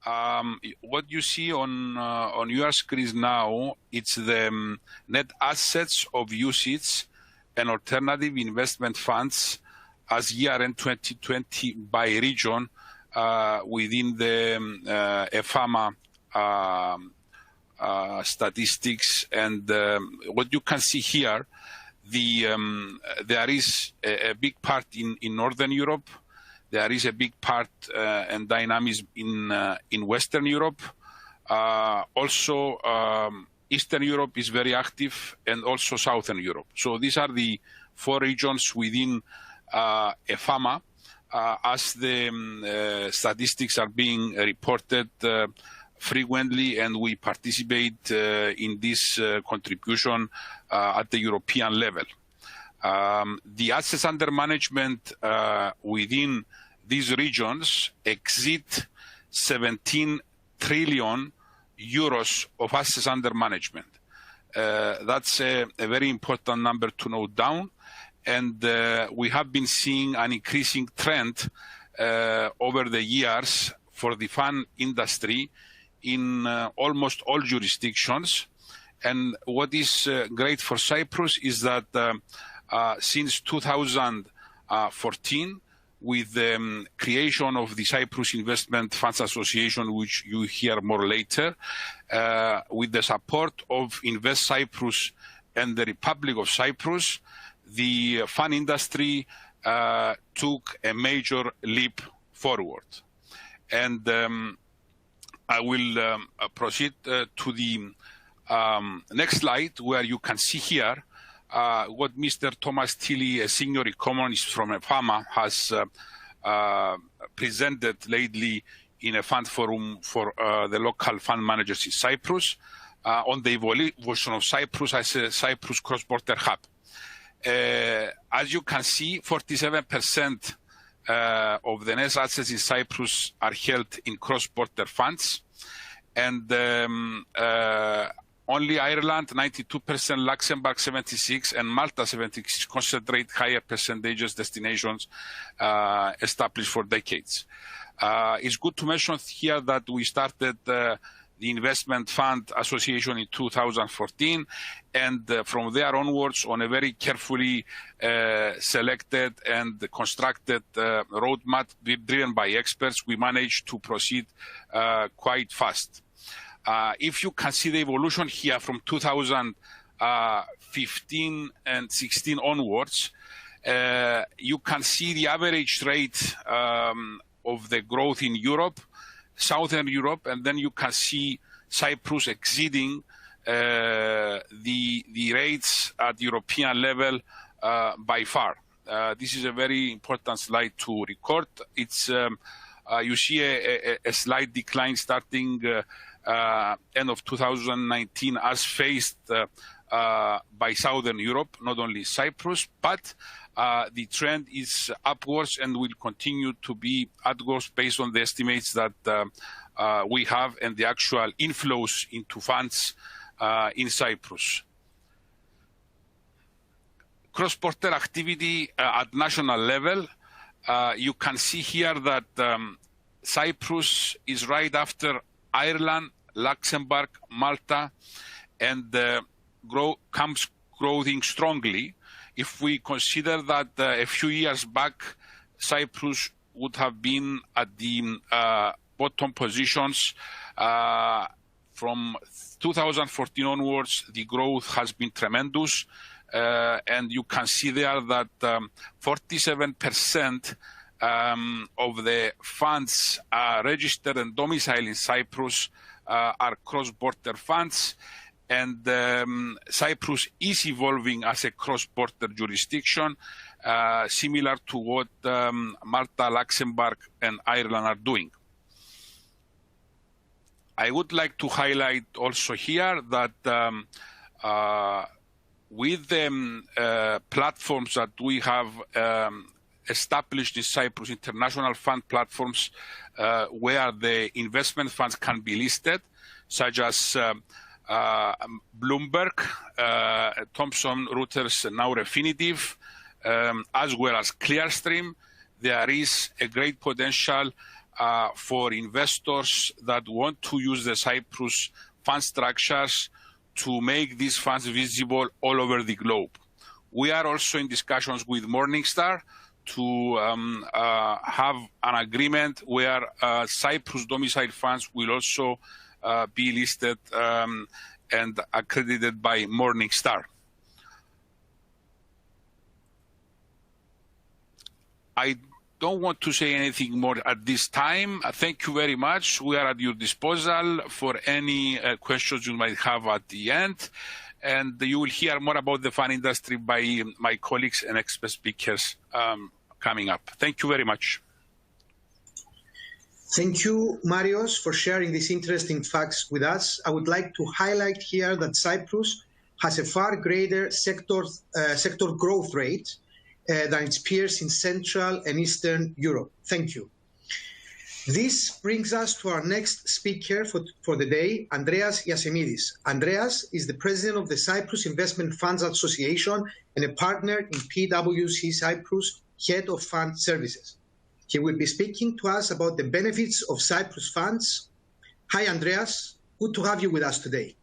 what you see on your screens now, it's the net assets of UCITS and alternative investment funds as year-end 2020 by region within the EFAMA statistics. And what you can see here, there is a big part in Northern Europe. There is a big part and dynamism in Western Europe. Also, Eastern Europe is very active, and also Southern Europe. So these are the 4 regions within EFAMA as the statistics are being reported frequently, and we participate in this contribution at the European level. The assets under management within these regions exceed 17 trillion euros of assets under management. That's a very important number to note down. And we have been seeing an increasing trend over the years for the fund industry in almost all jurisdictions. And what is great for Cyprus is that since 2014, with the creation of the Cyprus Investment Funds Association, which you hear more later, with the support of Invest Cyprus and the Republic of Cyprus, the fund industry took a major leap forward. And I will proceed to the next slide, where you can see here what Mr. Thomas Tilly, a senior economist from EFAMA, has presented lately in a fund forum for the local fund managers in Cyprus on the evolution of Cyprus as a Cyprus cross-border hub. As you can see, 47% of the net assets in Cyprus are held in cross-border funds, and only Ireland 92%, Luxembourg 76%, and Malta 76% concentrate higher percentages destinations established for decades. It's good to mention here that we started the Investment Fund Association in 2014, and from there onwards, on a very carefully selected and constructed roadmap driven by experts, we managed to proceed quite fast. If you can see the evolution here from 2015 and 16 onwards, you can see the average rate of the growth in Europe, Southern Europe, and then you can see Cyprus exceeding the rates at European level by far. This is a very important slide to record. It's you see a slight decline starting end of 2019 as faced by Southern Europe, not only Cyprus, but the trend is upwards and will continue to be upwards based on the estimates that we have and the actual inflows into funds in Cyprus. Cross-border activity at national level, you can see here that Cyprus is right after Ireland, Luxembourg, Malta, and comes growing strongly. If we consider that a few years back, Cyprus would have been at the bottom positions, from 2014 onwards, the growth has been tremendous. And you can see there that 47% of the funds registered and domiciled in Cyprus are cross-border funds, and Cyprus is evolving as a cross-border jurisdiction, similar to what Malta, Luxembourg, and Ireland are doing. I would like to highlight also here that with the platforms that we have established in Cyprus, international fund platforms where the investment funds can be listed, such as Bloomberg, Thomson Reuters, now Refinitiv, as well as Clearstream, there is a great potential for investors that want to use the Cyprus fund structures to make these funds visible all over the globe. We are also in discussions with Morningstar to have an agreement where Cyprus domiciled funds will also be listed and accredited by Morningstar. I don't want to say anything more at this time. Thank you very much. We are at your disposal for any questions you might have at the end. And you will hear more about the fund industry by my colleagues and expert speakers coming up. Thank you very much. Thank you, Marios, for sharing these interesting facts with us. I would like to highlight here that Cyprus has a far greater sector growth rate than its peers in Central and Eastern Europe. Thank you. This brings us to our next speaker for the day, Andreas Yiasemides. Andreas is the president of the Cyprus Investment Funds Association and a partner in PwC Cyprus, head of fund services. He will be speaking to us about the benefits of Cyprus funds. Hi, Andreas. Good to have you with us today.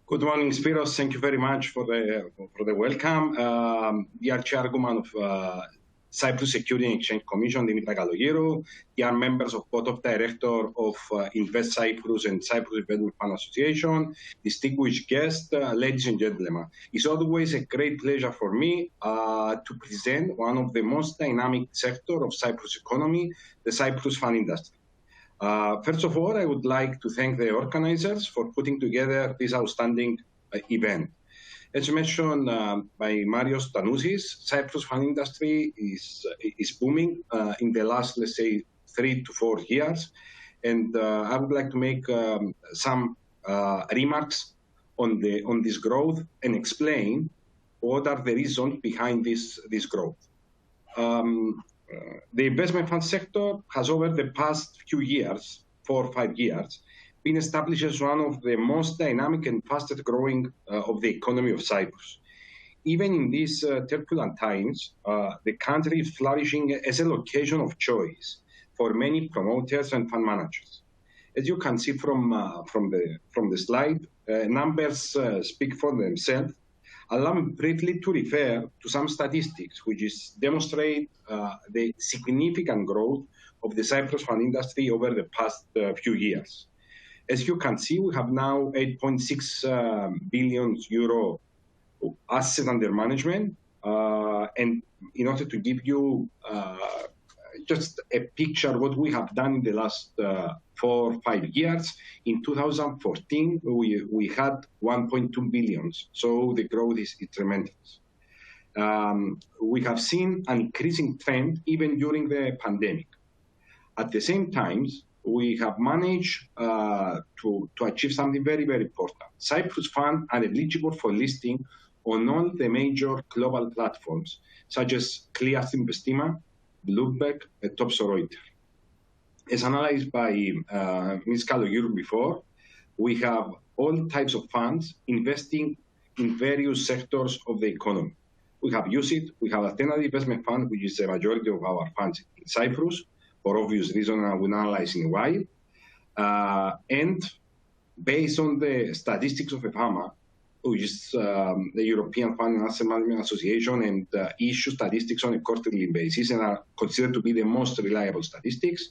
Good morning, Spiros. Thank you very much for the welcome. Dear Chairwoman of Cyprus Security and Exchange Commission, Dimitra Kalogirou, dear members of Board of Directors of Invest Cyprus and Cyprus Investment Fund Association, distinguished guests, ladies and gentlemen. It's always a great pleasure for me to present one of the most dynamic sectors of Cyprus economy, the Cyprus fund industry. First of all, I would like to thank the organizers for putting together this outstanding event. As mentioned by Marios Tannousis, Cyprus fund industry is booming in the last, let's say, 3 to 4 years. And I would like to make some remarks on this growth and explain what are the reasons behind this growth. The investment fund sector has over the past few years, 4 or 5 years, been established as one of the most dynamic and fastest growing of the economy of Cyprus. Even in these turbulent times, the country is flourishing as a location of choice for many promoters and fund managers. As you can see from the slide, numbers speak for themselves. Allow me briefly to refer to some statistics which demonstrate the significant growth of the Cyprus fund industry over the past few years. As you can see, we have now 8.6 billion euro assets under management. And in order to give you just a picture of what we have done in the last 4 or 5 years, in 2014, we had 1.2 billion. So the growth is tremendous. We have seen an increasing trend even during the pandemic. At the same time, we have managed to achieve something very, very important. Cyprus funds are eligible for listing on all the major global platforms, such as Clea, Bloomberg, and Thomson Reuters. As analyzed by Ms. Kalogirou before, we have all types of funds investing in various sectors of the economy. We have UCIT, we have alternative investment fund, which is the majority of our funds in Cyprus, for obvious reasons I will analyze in a while. And based on the statistics of EFAMA, which is the European Fund and Asset Management Association, and issue statistics on a quarterly basis and are considered to be the most reliable statistics,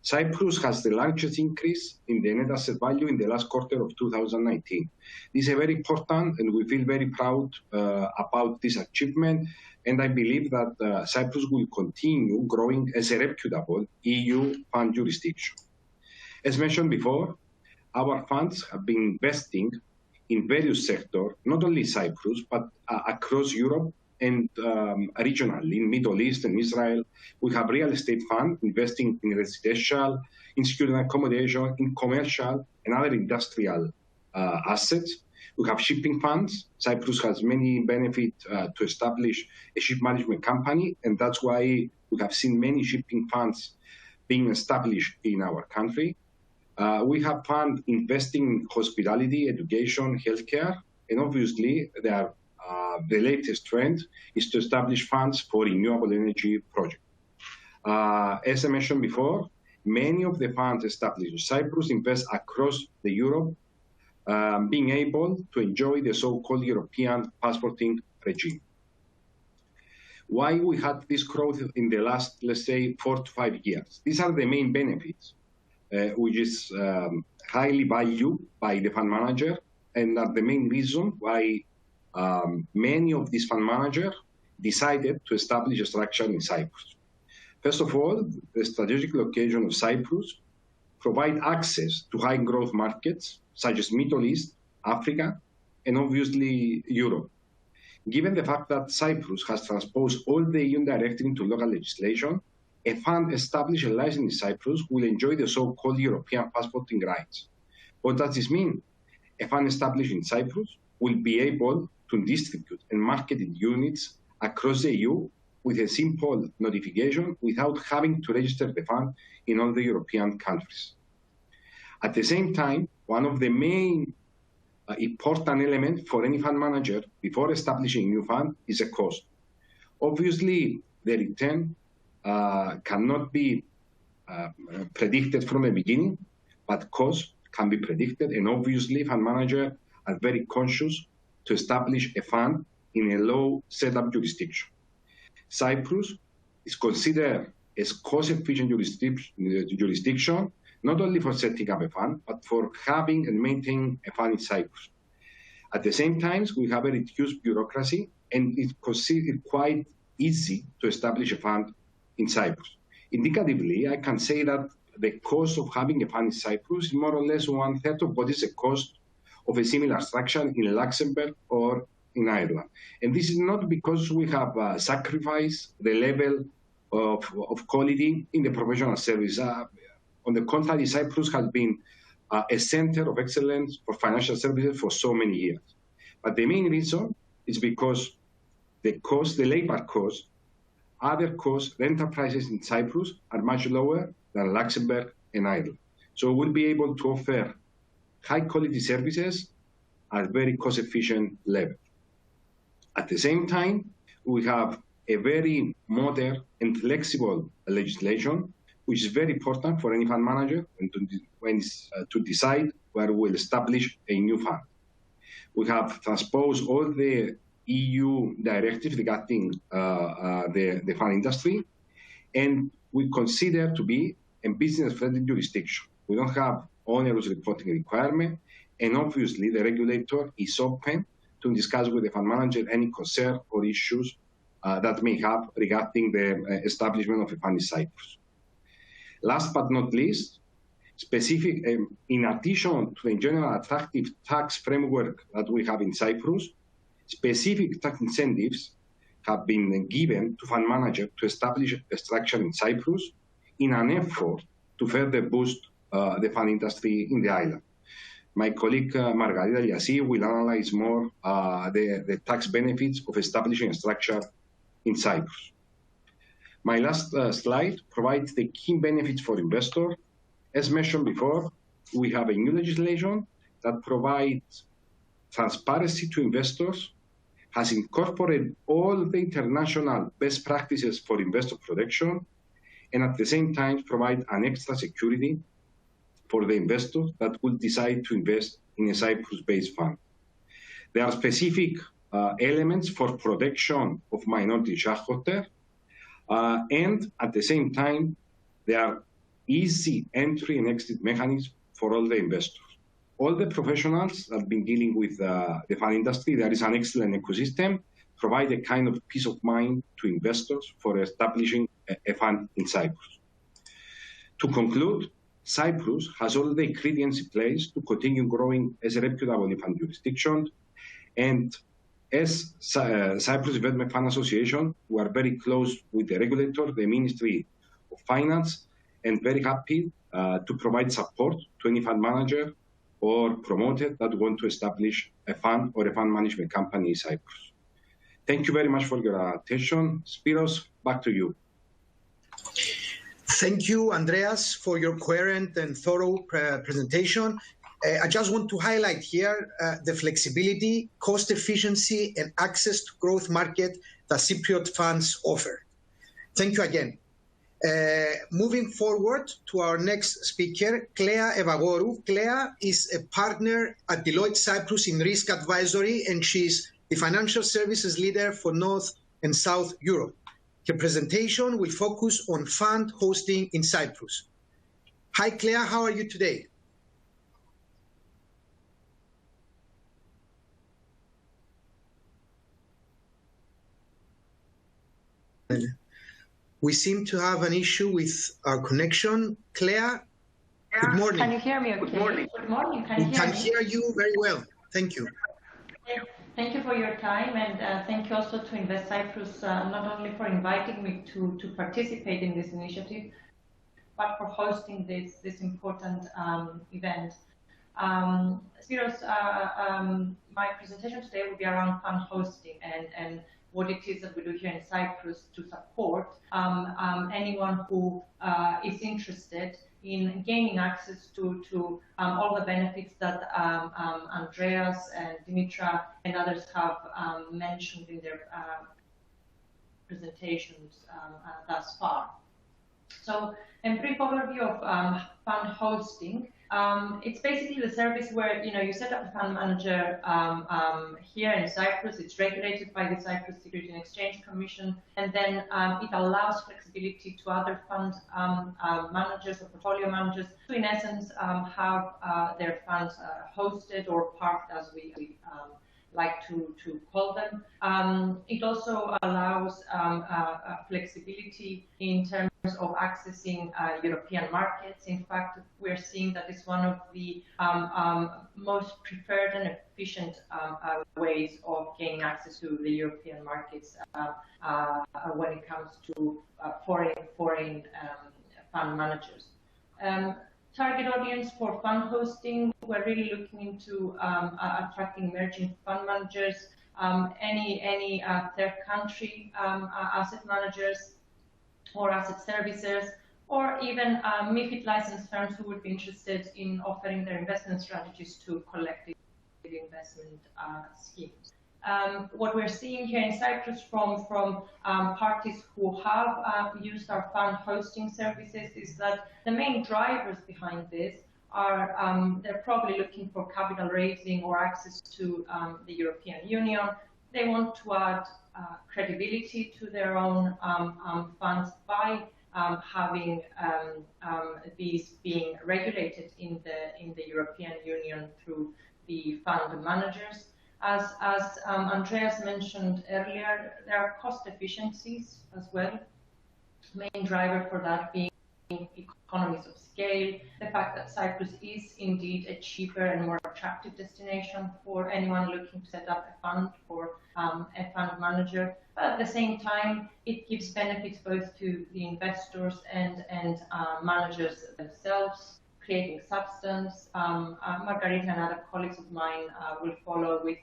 Cyprus has the largest increase in the net asset value in the last quarter of 2019. This is very important, and we feel very proud about this achievement. And I believe that Cyprus will continue growing as a reputable EU fund jurisdiction. As mentioned before, our funds have been investing in various sectors, not only Cyprus, but across Europe and regionally, in Middle East and Israel. We have real estate fund investing in residential, in student accommodation, in commercial and other industrial assets. We have shipping funds. Cyprus has many benefits to establish a ship management company, and that's why we have seen many shipping funds being established in our country. We have funds investing in hospitality, education, healthcare, and obviously the latest trend is to establish funds for renewable energy projects. As I mentioned before, Many of the funds established in Cyprus invest across the Europe, being able to enjoy the so-called European passporting regime. Why we had this growth in the last, let's say, 4 to 5 years? These are the main benefits, which is highly valued by the fund manager, and are the main reason why many of these fund managers decided to establish a structure in Cyprus. First of all, the strategic location of Cyprus provide access to high growth markets such as Middle East, Africa, and obviously Europe. Given the fact that Cyprus has transposed all the EU directive into local legislation, a fund established and licensed in Cyprus will enjoy the so-called European passporting rights. What does this mean? A fund established in Cyprus will be able to distribute and market its units across the EU with a simple notification without having to register the fund in all the European countries. At the same time, one of the main important elements for any fund manager before establishing a new fund is a cost. Obviously, the return cannot be predicted from the beginning, but costs can be predicted, and obviously fund managers are very conscious to establish a fund in a low setup jurisdiction. Cyprus is considered as cost-efficient jurisdiction, not only for setting up a fund, but for having and maintaining a fund in Cyprus. At the same time, we have a reduced bureaucracy, and it's considered quite easy to establish a fund in Cyprus. Indicatively, I can say that the cost of having a fund in Cyprus is more or less 1/3 of what is the cost of a similar structure in Luxembourg or in Ireland. And this is not because we have sacrificed the level of quality in the professional service. On the contrary, Cyprus has been a center of excellence for financial services for so many years. But the main reason is because the cost, the labor cost, other costs, rental prices in Cyprus are much lower than Luxembourg and Ireland. So we'll be able to offer high quality services at very cost efficient level. At the same time, we have a very modern and flexible legislation, which is very important for any fund manager and to decide where we'll establish a new fund. We have transposed all the EU directives regarding the fund industry, and we consider to be a business-friendly jurisdiction. We don't have onerous reporting requirement, and obviously the regulator is open to discuss with the fund manager any concern or issues that may have regarding the establishment of a fund in Cyprus. Last but not least, in addition to the general attractive tax framework that we have in Cyprus, specific tax incentives have been given to fund managers to establish a structure in Cyprus in an effort to further boost the fund industry in the island. My colleague Margarita Liasi will analyze more the tax benefits of establishing a structure in Cyprus. My last slide provides the key benefits for investors. As mentioned before, we have a new legislation that provides transparency to investors, has incorporated all the international best practices for investor protection, and at the same time provide an extra security for the investors that will decide to invest in a Cyprus-based fund. There are specific elements for protection of minority shareholders, and at the same time, there are easy entry and exit mechanisms for all the investors. All the professionals that have been dealing with the fund industry, there is an excellent ecosystem, provide a kind of peace of mind to investors for establishing a fund in Cyprus. To conclude, Cyprus has all the ingredients in place to continue growing as a reputable fund jurisdiction, and as Cyprus Investment Fund Association, we are very close with the regulator, the Ministry of Finance, and very happy to provide support to any fund manager or promoter that want to establish a fund or a fund management company in Cyprus. Thank you very much for your attention. Spiros, back to you. Thank you, Andreas, for your coherent and thorough presentation. I just want to highlight here the flexibility, cost efficiency, and access to growth market that Cypriot funds offer. Thank you again. Moving forward to our next speaker, Clea Evagorou. Clea is a partner at Deloitte Cyprus in risk advisory, and she's the financial services leader for North and South Europe. Her presentation will focus on fund hosting in Cyprus. Hi, Clea, how are you today? We seem to have an issue with our connection. Clea, good morning. Can you hear me okay? Good morning. Good morning. We can hear you very well. Thank you. Thank you for your time, and thank you also to Invest Cyprus, not only for inviting me to participate in this initiative, but for hosting this important event. Spiros, my presentation today will be around fund hosting and what it is that we do here in Cyprus to support anyone who is interested in gaining access to all the benefits that Andreas and Dimitra and others have mentioned in their presentations thus far. So, a brief overview of fund hosting. It's basically the service where you set up a fund manager here in Cyprus. It's regulated by the Cyprus Securities and Exchange Commission, and then it allows flexibility to other fund managers or portfolio managers to, in essence, have their funds hosted or parked, as we like to call them. It also allows flexibility in terms of accessing European markets. In fact, we're seeing that it's one of the most preferred and efficient ways of gaining access to the European markets when it comes to foreign fund managers. Target audience for fund hosting, we're really looking into attracting emerging fund managers, any third country asset managers or asset servicers, or even MiFID licensed firms who would be interested in offering their investment strategies to collective investment schemes. What we're seeing here in Cyprus from parties who have used our fund hosting services is that the main drivers behind this are they're probably looking for capital raising or access to the European Union. They want to add credibility to their own funds by having these being regulated in the European Union through the fund managers. As Andreas mentioned earlier, there are cost efficiencies as well. Main driver for that being economies of scale, the fact that Cyprus is indeed a cheaper and more attractive destination for anyone looking to set up a fund for a fund manager. But at the same time, it gives benefits both to the investors and managers themselves, creating substance. Margarita and other colleagues of mine will follow with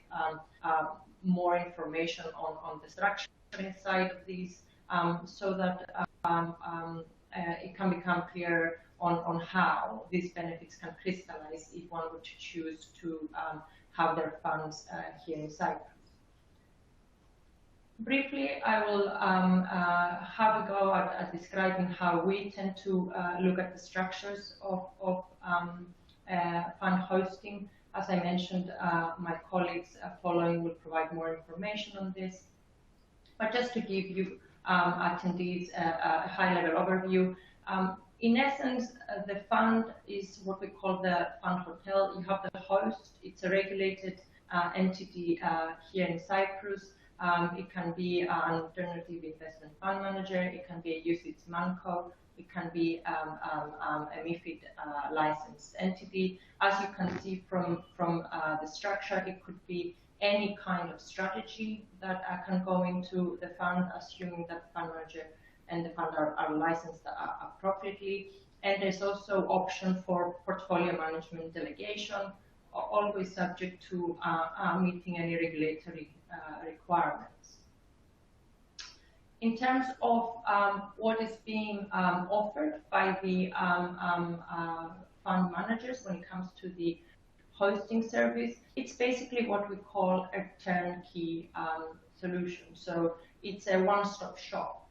more information on the structuring side of these, so that it can become clear on how these benefits can crystallize if one were to choose to have their funds here in Cyprus. Briefly, I will have a go at describing how we tend to look at the structures of fund hosting. As I mentioned, my colleagues following will provide more information on this. But just to give you attendees a high-level overview, in essence, the fund is what we call the fund hotel. You have the host. It's a regulated entity here in Cyprus. It can be an alternative investment fund manager. It can be a UCITS ManCo. It can be a MiFID licensed entity. As you can see from the structure, it could be any kind of strategy that can go into the fund, assuming that the fund manager and the fund are licensed appropriately. And there's also option for portfolio management delegation, always subject to meeting any regulatory requirements. In terms of what is being offered by the fund managers when it comes to the hosting service, it's basically what we call a turnkey solution. So it's a one-stop shop.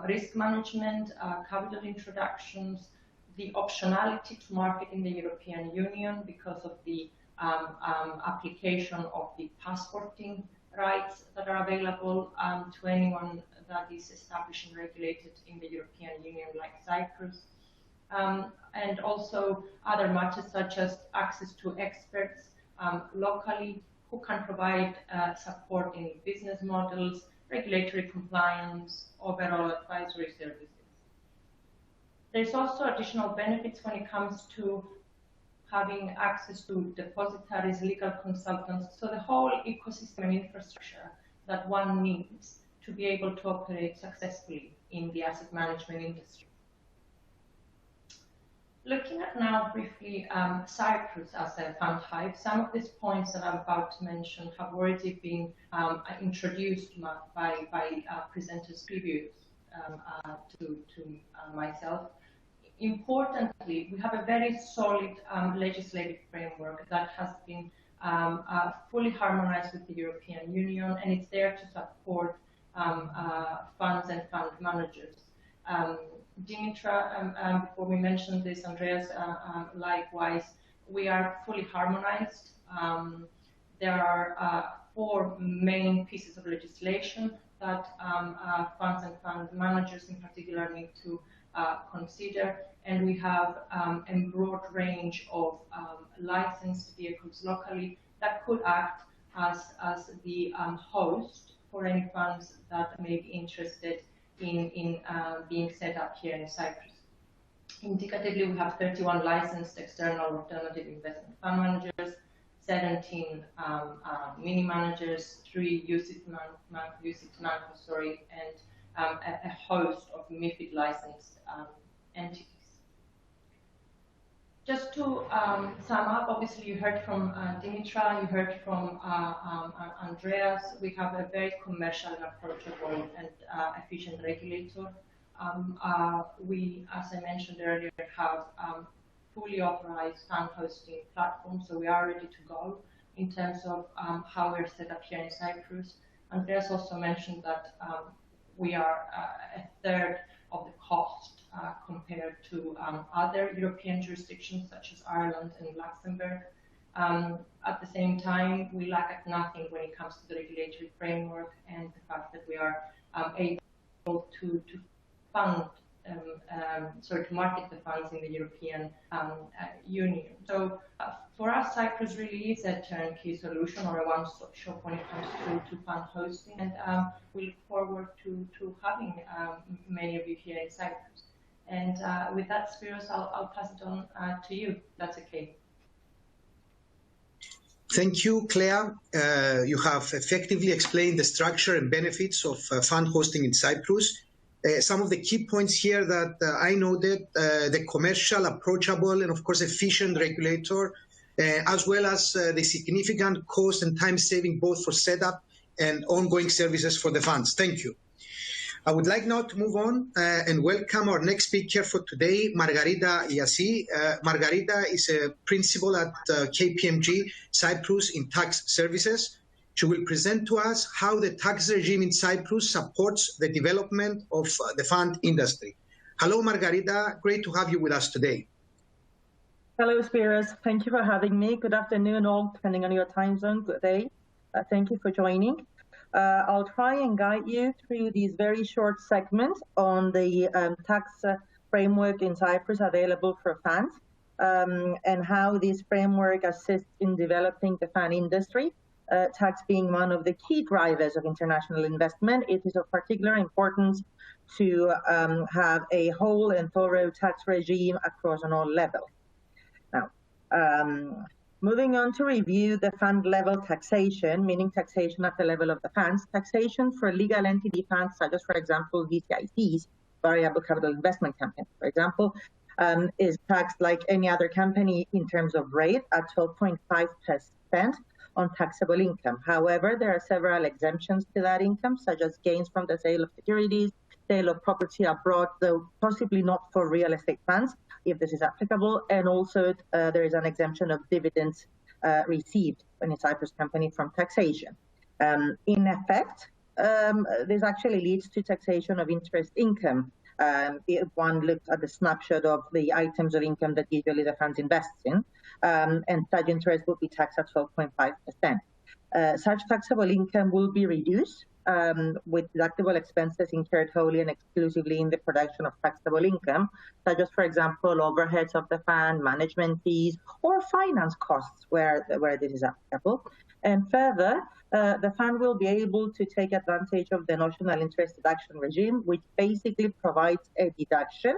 risk management, capital introductions, the optionality to market in the European Union because of the application of the passporting rights that are available to anyone that is established and regulated in the European Union, like Cyprus. And also other matters such as access to experts locally who can provide support in business models, regulatory compliance, overall advisory services. There's also additional benefits when it comes to having access to depositories, legal consultants, so the whole ecosystem and infrastructure that one needs to be able to operate successfully in the asset management industry. Looking at now briefly Cyprus as a fund type, some of these points that I'm about to mention have already been introduced by presenters previous to myself. Importantly, we have a very solid legislative framework that has been fully harmonized with the European Union, and it's there to support funds and fund managers. Dimitra, before we mentioned this, Andreas, likewise, we are fully harmonized. There are 4 main pieces of legislation that funds and fund managers in particular need to consider, and we have a broad range of licensed vehicles locally that could act as the host for any funds that may be interested in being set up here in Cyprus. Indicatively, we have 31 licensed external alternative investment fund managers, 17 mini managers, 3 UCITS managers, and a host of MiFID licensed entities. Just to sum up, obviously you heard from Dimitra, you heard from Andreas. We have a very commercial and approachable and efficient regulator. We, as I mentioned earlier, have fully authorized fund hosting platforms, so we are ready to go in terms of how we're set up here in Cyprus. Andreas also mentioned that we are a third of the cost compared to other European jurisdictions such as Ireland and Luxembourg. At the same time, we lack at nothing when it comes to the regulatory framework and the fact that we are able to fund, to market the funds in the European Union. So for us, Cyprus really is a turnkey solution or a one-stop shop when it comes to fund hosting, and we look forward to having many of you here in Cyprus. And with that, Spiros, I'll pass it on to you. That's okay. Thank you, Clea. You have effectively explained the structure and benefits of fund hosting in Cyprus. Some of the key points here that I noted, the commercial, approachable, and of course efficient regulator, as well as the significant cost and time saving both for setup and ongoing services for the funds. Thank you. I would like now to move on and welcome our next speaker for today, Margarita Liasi. Margarita is a principal at KPMG Cyprus in tax services. She will present to us how the tax regime in Cyprus supports the development of the fund industry. Hello, Margarita. Great to have you with us today. Hello, Spiros. Thank you for having me. Good afternoon, all, depending on your time zone. Good day. Thank you for joining. I'll try and guide you through these very short segments on the tax framework in Cyprus available for funds and how this framework assists in developing the fund industry. Tax being one of the key drivers of international investment, it is of particular importance to have a whole and thorough tax regime across on all levels. Now, moving on to review the fund level taxation, meaning taxation at the level of the funds. Taxation for legal entity funds, such as, for example, VCICs, variable capital investment companies, for example, is taxed like any other company in terms of rate at 12.5% on taxable income. However, there are several exemptions to that income, such as gains from the sale of securities, sale of property abroad, though possibly not for real estate funds, if this is applicable, and also there is an exemption of dividends received when a Cyprus company from taxation. In effect, this actually leads to taxation of interest income. If one looks at the snapshot of the items of income that usually the funds invest in, and such interest will be taxed at 12.5%. Such taxable income will be reduced with deductible expenses incurred wholly and exclusively in the production of taxable income, such as, for example, overheads of the fund, management fees, or finance costs where this is applicable. And further, the fund will be able to take advantage of the notional interest deduction regime, which basically provides a deduction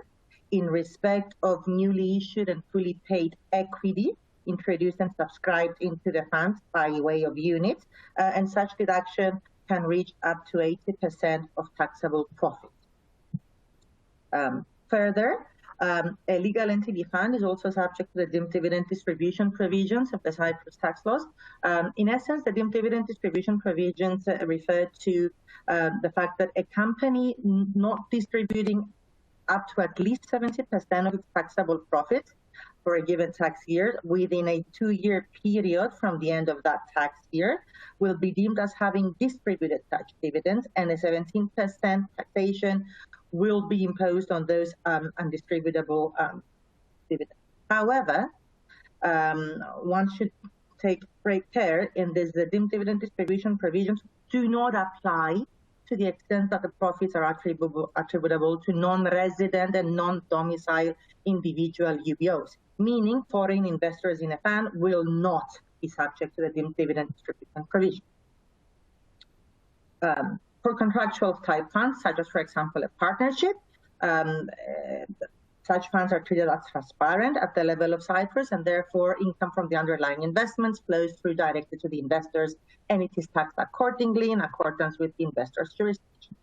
in respect of newly issued and fully paid equity introduced and subscribed into the fund by way of units, and such deduction can reach up to 80% of taxable profit. Further, a legal entity fund is also subject to the deemed dividend distribution provisions of the Cyprus tax laws. In essence, the deemed dividend distribution provisions refer to the fact that a company not distributing up to at least 70% of its taxable profit for a given tax year within a 2-year period from the end of that tax year will be deemed as having distributed such dividends, and a 17% taxation will be imposed on those undistributable dividends. However, one should take great care in this: the deemed dividend distribution provisions do not apply to the extent that the profits are attributable to non-resident and non-domicile individual UBOs, meaning foreign investors in a fund will not be subject to the deemed dividend distribution provision. For contractual type funds, such as, for example, a partnership, such funds are treated as transparent at the level of Cyprus, and therefore income from the underlying investments flows through directly to the investors, and it is taxed accordingly in accordance with the investor's jurisdiction.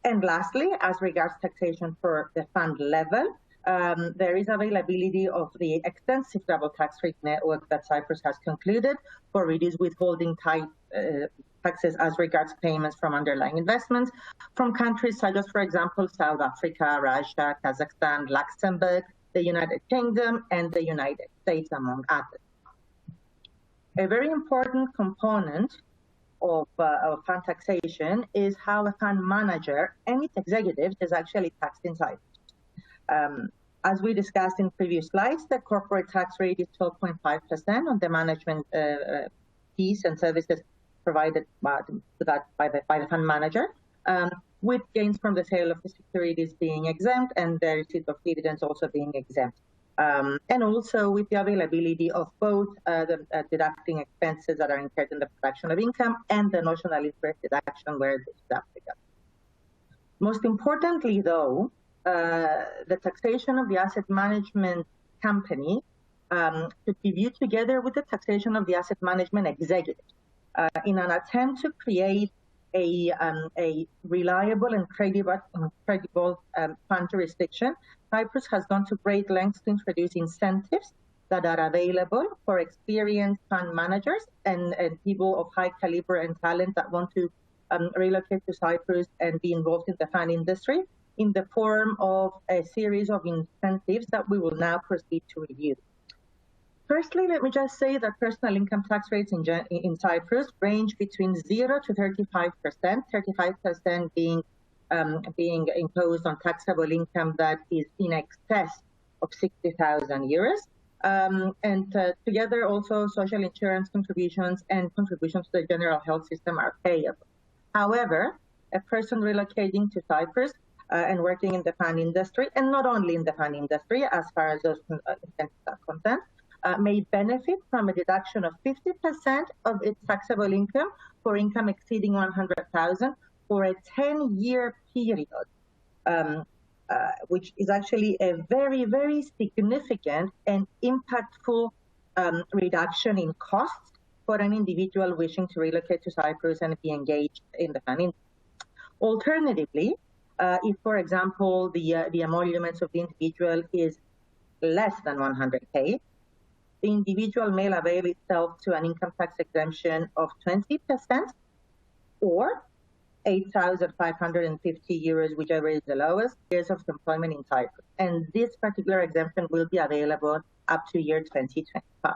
And lastly, as regards taxation for the fund level, there is availability of the extensive double tax-free network that Cyprus has concluded for reduced withholding type taxes as regards payments from underlying investments from countries such as, for example, South Africa, Russia, Kazakhstan, Luxembourg, the United Kingdom, and the United States, among others. A very important component of fund taxation is how a fund manager and its executives is actually taxed in Cyprus. As we discussed in previous slides, the corporate tax rate is 12.5% on the management fees and services provided by the fund manager, with gains from the sale of the securities being exempt and the receipt of dividends also being exempt. And also with the availability of both the deducting expenses that are incurred in the production of income and the notional interest deduction where this is applicable. Most importantly, though, the taxation of the asset management company should be viewed together with the taxation of the asset management executive in an attempt to create a reliable and credible fund jurisdiction. Cyprus has gone to great lengths to introduce incentives that are available for experienced fund managers and people of high caliber and talent that want to relocate to Cyprus and be involved in the fund industry, in the form of a series of incentives that we will now proceed to review. Firstly, let me just say that personal income tax rates in Cyprus range between 0 to 35%, 35% being imposed on taxable income that is in excess of 60,000 euros. And together also social insurance contributions and contributions to the general health system are payable. However, a person relocating to Cyprus and working in the fund industry, and not only in the fund industry as far as those incentives are concerned, may benefit from a deduction of 50% of its taxable income for income exceeding 100,000 for a 10-year period, which is actually a very, very significant and impactful reduction in costs for an individual wishing to relocate to Cyprus and be engaged in the fund industry. Alternatively, if, for example, the emoluments of the individual is less than 100K, the individual may avail itself to an income tax exemption of 20% or 8,550 euros, whichever is the lowest, years of employment in Cyprus. And this particular exemption will be available up to year 2025.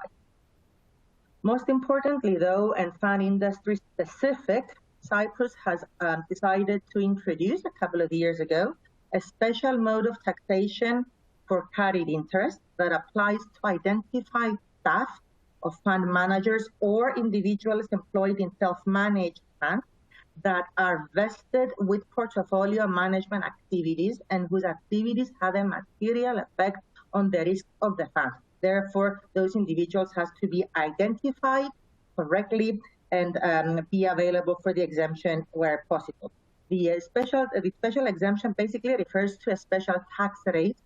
Most importantly, though, and fund industry specific, Cyprus has decided to introduce a couple of years ago a special mode of taxation for carried interest that applies to identify staff of fund managers or individuals employed in self-managed funds that are vested with portfolio management activities and whose activities have a material effect on the risk of the fund. Therefore, those individuals have to be identified correctly and be available for the exemption where possible. The special exemption basically refers to a special tax rate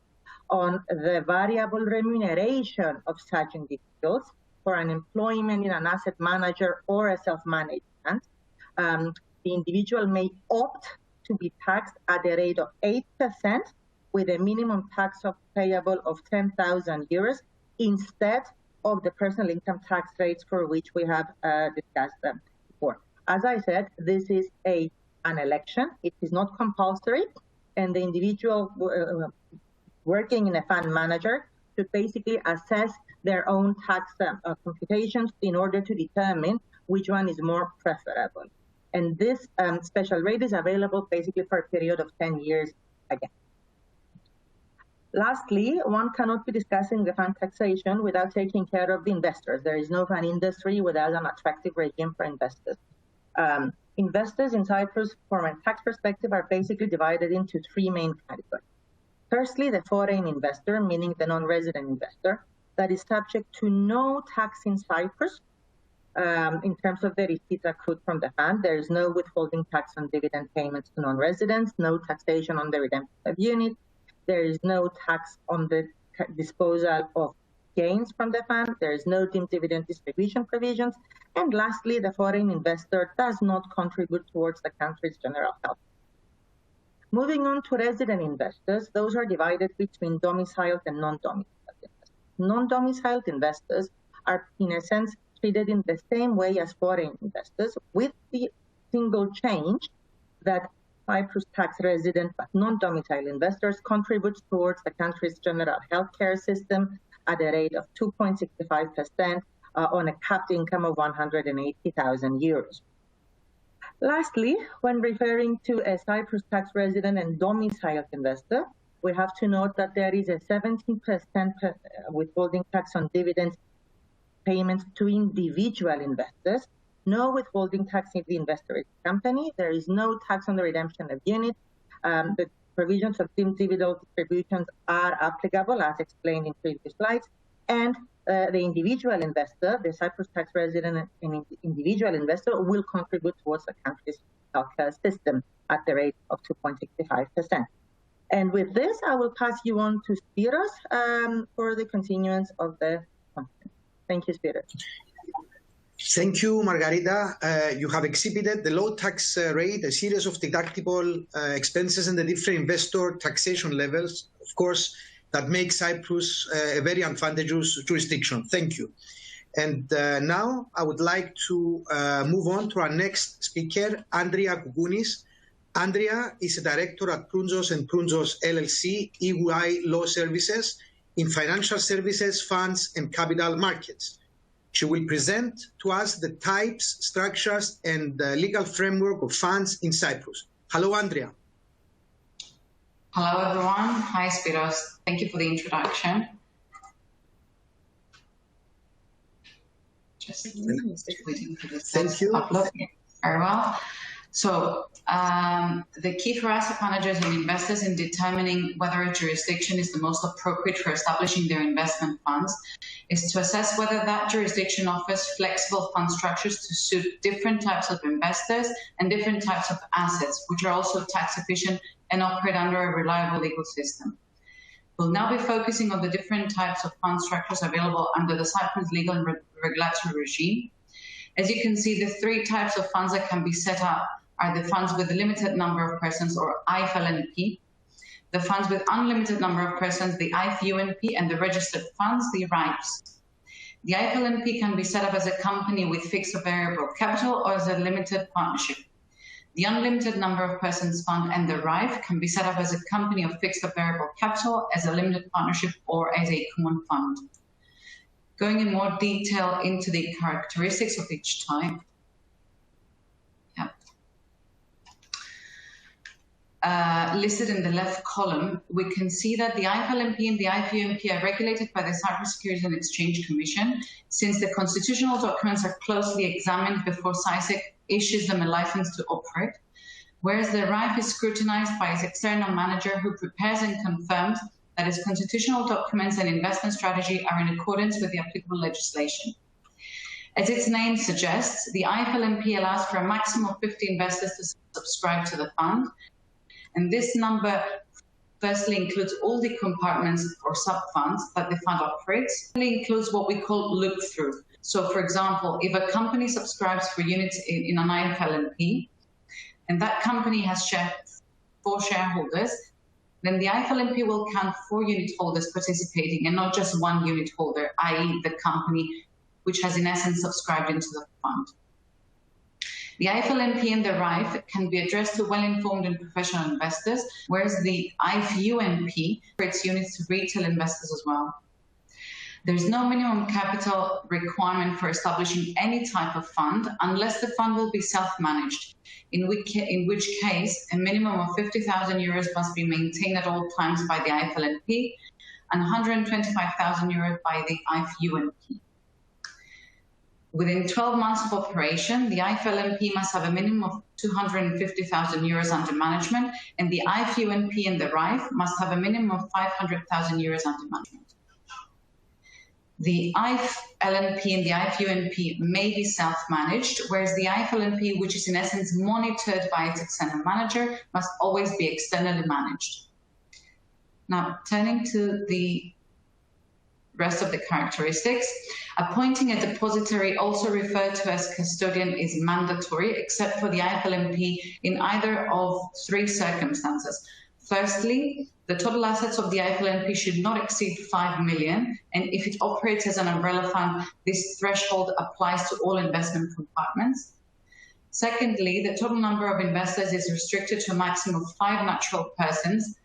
on the variable remuneration of such individuals for an employment in an asset manager or a self-managed fund. The individual may opt to be taxed at a rate of 8% with a minimum tax payable of 10,000 euros instead of the personal income tax rates for which we have discussed them before. As I said, this is an election. It is not compulsory, and the individual working in a fund manager should basically assess their own tax computations in order to determine which one is more preferable. And this special rate is available basically for a period of 10 years again. Lastly, one cannot be discussing the fund taxation without taking care of the investors. There is no fund industry without an attractive regime for investors. Investors in Cyprus, from a tax perspective, are basically divided into three main categories. Firstly, the foreign investor, meaning the non-resident investor, that is subject to no tax in Cyprus in terms of the receipts accrued from the fund. There is no withholding tax on dividend payments to non-residents, no taxation on the redemption of units. There is no tax on the disposal of gains from the fund. There is no deemed dividend distribution provisions. And lastly, the foreign investor does not contribute towards the country's general health. Moving on to resident investors, those are divided between domiciled and non-domiciled investors. Non-domiciled investors are, in a sense, treated in the same way as foreign investors, with the single change that Cyprus tax resident but non-domiciled investors contribute towards the country's general healthcare system at a rate of 2.65% on a capped income of 180,000 euros. Lastly, when referring to a Cyprus tax resident and domiciled investor, we have to note that there is a 17% withholding tax on dividends payments to individual investors, no withholding tax if the investor is a company. There is no tax on the redemption of units. The provisions of deemed dividend distributions are applicable, as explained in previous slides. And the individual investor, the Cyprus tax resident and individual investor, will contribute towards the country's healthcare system at the rate of 2.65%. And with this, I will pass you on to Spiros for the continuance of the conference. Thank you, Spiros. Thank you, Margarita. You have exhibited the low tax rate, a series of deductible expenses, and the different investor taxation levels, of course, that make Cyprus a very advantageous jurisdiction. Thank you. And now I would like to move on to our next speaker, Andria Koukounis. Andria is a director at Prountzos and Prountzos LLC, EY Law Services in financial services, funds, and capital markets. She will present to us the types, structures, and legal framework of funds in Cyprus. Hello, Andria. Hello, everyone. Hi, Spiros. Thank you for the introduction. Just waiting for the Thank you. Upload. Very well. So the key for asset managers and investors in determining whether a jurisdiction is the most appropriate for establishing their investment funds is to assess whether that jurisdiction offers flexible fund structures to suit different types of investors and different types of assets, which are also tax efficient and operate under a reliable legal system. We'll now be focusing on the different types of fund structures available under the Cyprus legal and regulatory regime. As you can see, the three types of funds that can be set up are the funds with a limited number of persons, or IFLNP, the funds with unlimited number of persons, the IFUNP, and the registered funds, the RIFs. The IFLNP can be set up as a company with fixed or variable capital or as a limited partnership. The unlimited number of persons fund and the RIF can be set up as a company of fixed or variable capital, as a limited partnership, or as a common fund. Going in more detail into the characteristics of each type. listed in the left column, we can see that the IFLMP and the IFUMP are regulated by the Cyprus Securities and Exchange Commission, since the constitutional documents are closely examined before CySEC issues them a license to operate, whereas the RIFE is scrutinized by its external manager, who prepares and confirms that its constitutional documents and investment strategy are in accordance with the applicable legislation. As its name suggests, the IFLMP allows for a maximum of 50 investors to subscribe to the fund. And this number firstly includes all the compartments or sub-funds that the fund operates. It includes what we call look-through. So, for example, if a company subscribes for units in an IFLMP, and that company has 4 shareholders, then the IFLMP will count 4 unit holders participating and not just 1 unit holder, i.e. the company which has in essence subscribed into the fund. The IFLMP and the RIFE can be addressed to well-informed and professional investors, whereas the IFUMP operates units to retail investors as well. There's no minimum capital requirement for establishing any type of fund unless the fund will be self-managed, in which case a minimum of 50,000 euros must be maintained at all times by the IFLMP and 125,000 euros by the IFUMP. Within 12 months of operation, the IFLMP must have a minimum of 250,000 euros under management, and the IFUMP and the RIFE must have a minimum of 500,000 euros under management. The IFLMP and the IFUMP may be self-managed, whereas the IFLMP, which is in essence monitored by its external manager, must always be externally managed. Now, turning to the rest of the characteristics, appointing a depository, also referred to as custodian, is mandatory, except for the IFLMP in either of 3 circumstances. Firstly, the total assets of the IFLMP should not exceed 5 million, and if it operates as an umbrella fund, this threshold applies to all investment compartments. Secondly, the total number of investors is restricted to a maximum of 5 natural persons.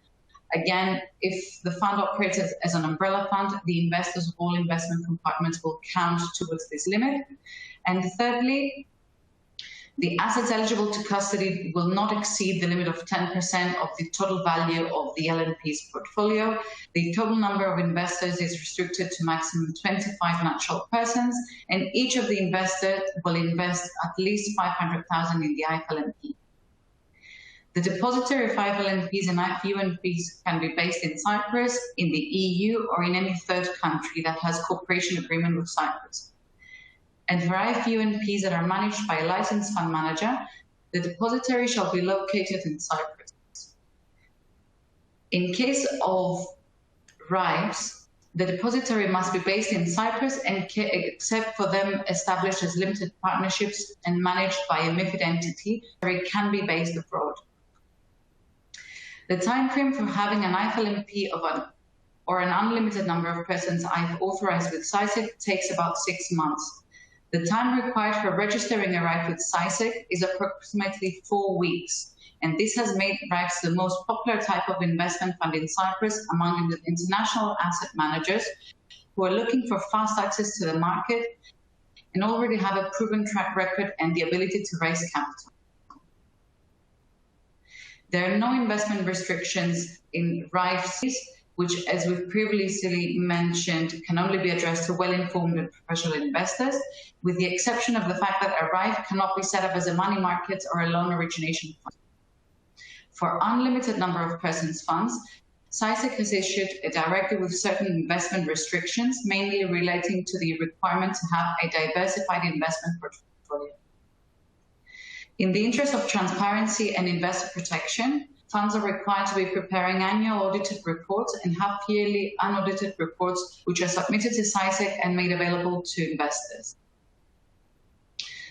Again, if the fund operates as an umbrella fund, the investors of all investment compartments will count towards this limit. And thirdly, the assets eligible to custody will not exceed the limit of 10% of the total value of the LNP's portfolio. The total number of investors is restricted to maximum 25 natural persons, and each of the investors will invest at least 500,000 in the IFLMP. The depository of IFLMPs and IFUMPs can be based in Cyprus, in the EU, or in any third country that has cooperation agreement with Cyprus. And for IFUMPs that are managed by a licensed fund manager, the depository shall be located in Cyprus. In case of RIFEs, the depository must be based in Cyprus, and except for them established as limited partnerships and managed by a MiFID entity, it can be based abroad. The time frame for having an IFLMP or an unlimited number of persons authorized with CySEC takes about 6 months. The time required for registering a RIFE with CySEC is approximately 4 weeks, and this has made RIFEs the most popular type of investment fund in Cyprus among the international asset managers who are looking for fast access to the market and already have a proven track record and the ability to raise capital. There are no investment restrictions in RIFEs, which, as we've previously mentioned, can only be addressed to well-informed and professional investors, with the exception of the fact that a RIFE cannot be set up as a money market or a loan origination fund. For unlimited number of persons funds, CySEC has issued a directive with certain investment restrictions, mainly relating to the requirement to have a diversified investment portfolio. In the interest of transparency and investor protection, funds are required to be preparing annual audited reports and half-yearly unaudited reports, which are submitted to CySEC and made available to investors.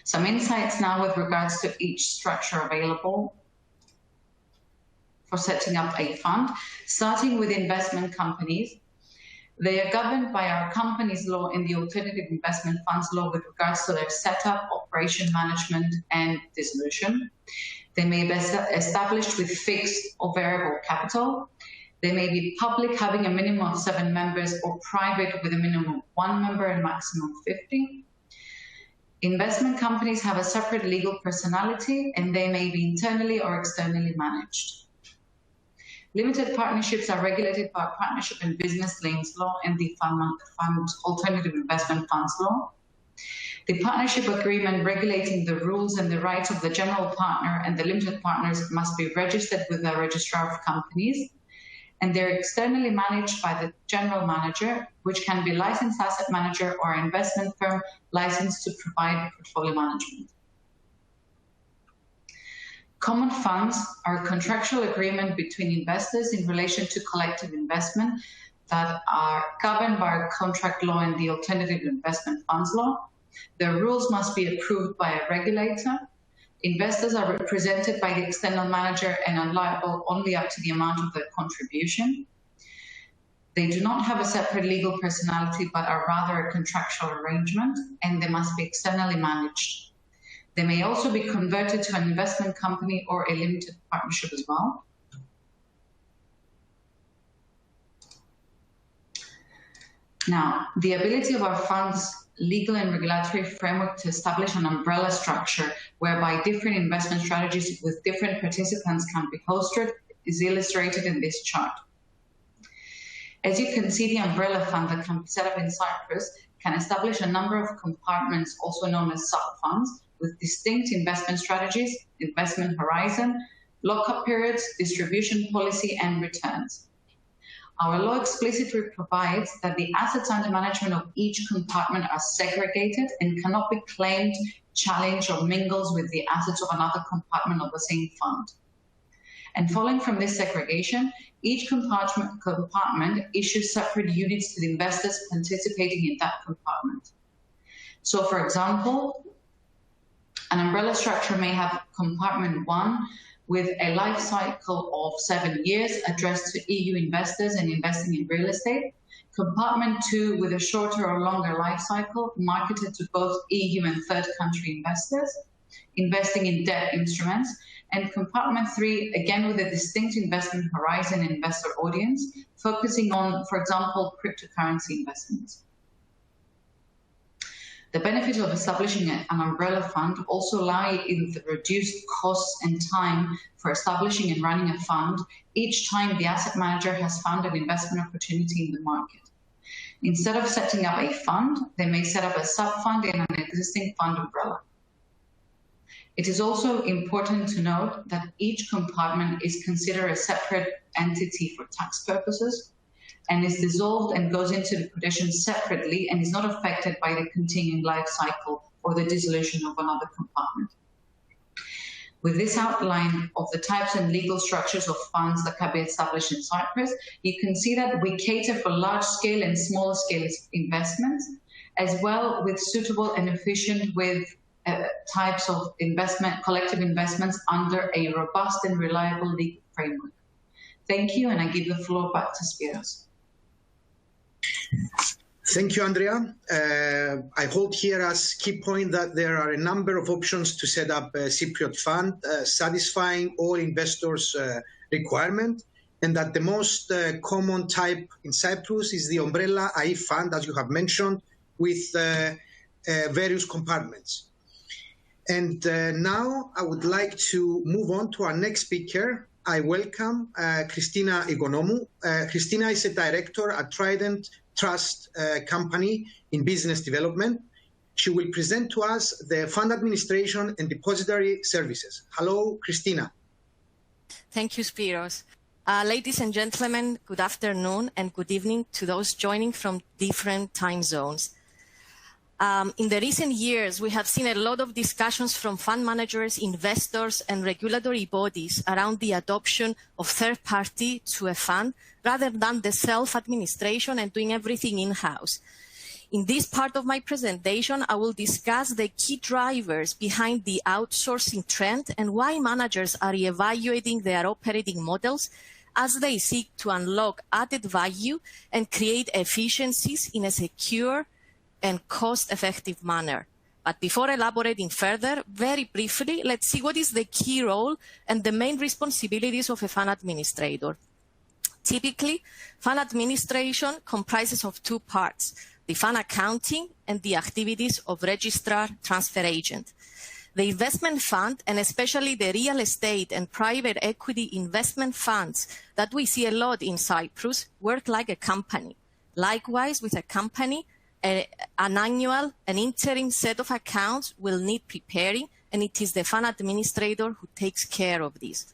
Some insights now with regards to each structure available for setting up a fund, starting with investment companies. They are governed by our company's law and the Alternative Investment Funds law with regards to their setup, operation, management, and dissolution. They may be established with fixed or variable capital. They may be public, having a minimum of 7 members, or private with a minimum of 1 member and maximum 50. Investment companies have a separate legal personality, and they may be internally or externally managed. Limited partnerships are regulated by Partnership and Business Links Law and the Alternative Investment Funds Law. The partnership agreement regulating the rules and the rights of the general partner and the limited partners must be registered with the registrar of companies, and they're externally managed by the general manager, which can be licensed asset manager or investment firm licensed to provide portfolio management. Common funds are a contractual agreement between investors in relation to collective investment that are governed by contract law and the Alternative Investment Funds Law. The rules must be approved by a regulator. Investors are represented by the external manager and are liable only up to the amount of their contribution. They do not have a separate legal personality, but are rather a contractual arrangement, and they must be externally managed. They may also be converted to an investment company or a limited partnership as well. Now, the ability of our fund's legal and regulatory framework to establish an umbrella structure whereby different investment strategies with different participants can be hosted is illustrated in this chart. As you can see, the umbrella fund that can be set up in Cyprus can establish a number of compartments, also known as sub-funds, with distinct investment strategies, investment horizon, lock-up periods, distribution policy, and returns. Our law explicitly provides that the assets under management of each compartment are segregated and cannot be claimed, challenged, or mingled with the assets of another compartment of the same fund. And following from this segregation, each compartment issues separate units to the investors participating in that compartment. So, for example, an umbrella structure may have compartment 1 with a life cycle of 7 years addressed to EU investors and investing in real estate, compartment 2 with a shorter or longer life cycle marketed to both EU and third country investors, investing in debt instruments, and compartment 3, again with a distinct investment horizon and investor audience, focusing on, for example, cryptocurrency investments. The benefit of establishing an umbrella fund also lie in the reduced costs and time for establishing and running a fund each time the asset manager has found an investment opportunity in the market. Instead of setting up a fund, they may set up a sub-fund in an existing fund umbrella. It is also important to note that each compartment is considered a separate entity for tax purposes, and is dissolved and goes into liquidation separately and is not affected by the continuing life cycle or the dissolution of another compartment. With this outline of the types and legal structures of funds that can be established in Cyprus, you can see that we cater for large-scale and small-scale investments, as well with suitable and efficient with types of investment, collective investments under a robust and reliable legal framework. Thank you, and I give the floor back to Spiros. Thank you, Andria. I hold here as key point that there are a number of options to set up a Cypriot fund, satisfying all investors' requirement, and that the most common type in Cyprus is the umbrella AI fund, as you have mentioned, with various compartments. And now I would like to move on to our next speaker. I welcome Christina Economou. Christina is a director at Trident Trust Company in business development. She will present to us the fund administration and depository services. Hello, Christina. Thank you, Spiros. Ladies and gentlemen, good afternoon and good evening to those joining from different time zones. In the recent years, we have seen a lot of discussions from fund managers, investors, and regulatory bodies around the adoption of third party to a fund rather than the self-administration and doing everything in-house. In this part of my presentation, I will discuss the key drivers behind the outsourcing trend and why managers are evaluating their operating models as they seek to unlock added value and create efficiencies in a secure and cost-effective manner. But before elaborating further, very briefly, let's see what is the key role and the main responsibilities of a fund administrator. Typically, fund administration comprises of two parts, the fund accounting and the activities of registrar transfer agent. The investment fund, and especially the real estate and private equity investment funds that we see a lot in Cyprus, work like a company. Likewise, with a company, an interim set of accounts will need preparing, and it is the fund administrator who takes care of this.